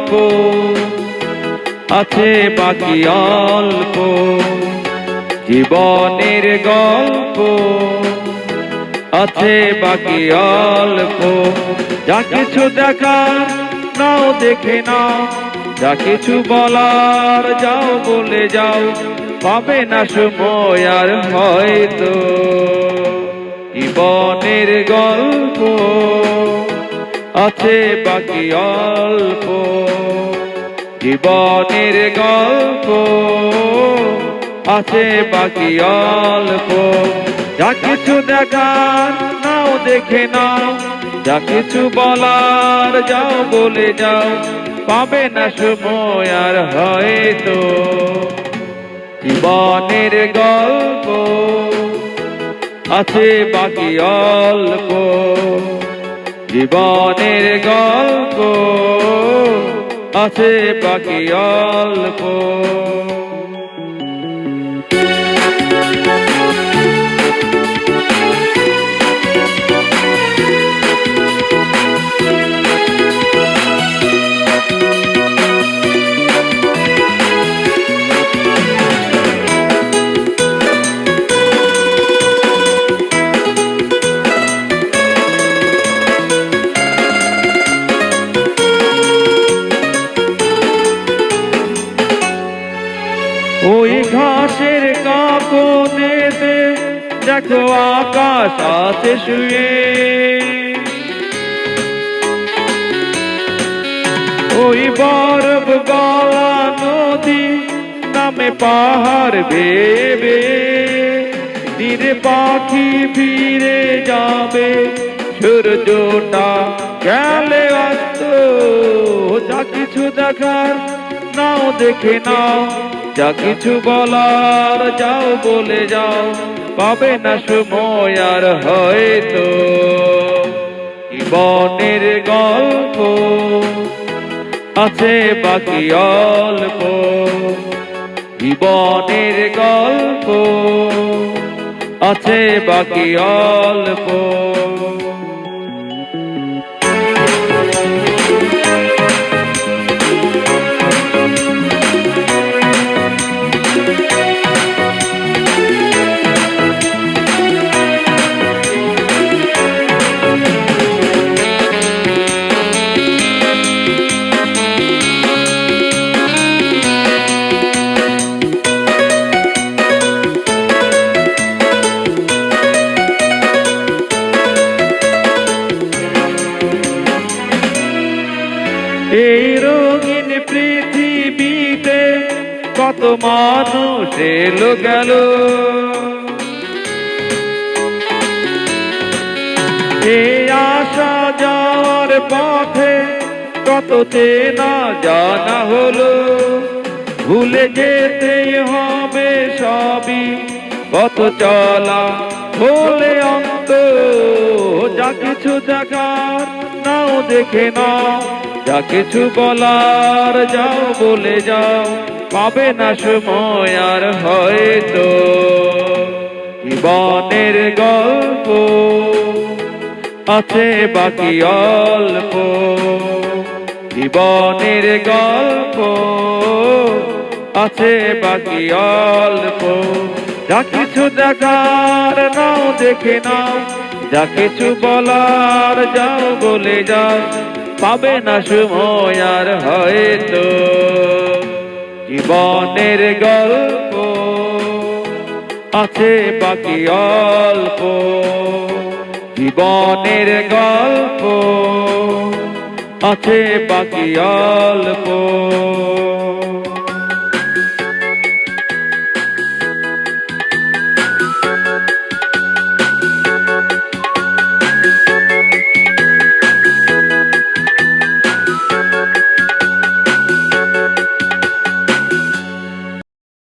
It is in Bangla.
গল্প, আছে বাকি অল্প, জীবনের গল্প আছে বাকি অল্প। যা কিছু দেখার নাও দেখে নাও, যা কিছু বলার যাও বলে যাও, পাবে না সময় আর হয়তো। জীবনের গল্প আছে বাকি অল্প, জীবনের গল্প আছে বাকি অল্প। যা কিছু দেখার নাও দেখে নাও, যা কিছু বলার যাও বলে যাও, পাবে না সময় আর হয়তো। জীবনের গল্প আছে বাকি অল্প, জীবনের গল্প আছে বাকি অল্প। ওই ঘাসের কাঁপনেতে দেখো আকাশ আছে শুয়ে, ওই বরফ গলা নদী নামে পাহাড় ভেবে, তীরে পাখি ফিরে যাবে, সূর্যটা গেলে অস্ত। যা কিছু দেখার নাও দেখে নাও, যা কিছু বলার যাও বলে যাও, পাবে না সময় আর হয়তো। জীবনের গল্প আছে বাকি অল্প, জীবনের গল্প আছে বাকি অল্প। এই রঙিন পৃথিবীতে কত মানুষ এলো গেল, এই আসা যাওয়ার পথে কত চেনা জানা হলো। ভুলে যেতে হবে সবই, কত চলা হলে অন্ত। যা কিছু দেখার নাও দেখে নাও, যা কিছু বলার যাও বলে যাও, পাবে না সময় আর হয়তো। জীবনের গল্প আছে বাকি অল্প, জীবনের গল্প আছে বাকি অল্প। যা কিছু দেখার নাও দেখে নাও, যা কিছু বলার যাও বলে যাও, পাবে না সময় আর হয়তো। জীবনের গল্প আছে বাকি অল্প, জীবনের গল্প আছে বাকি অল্প।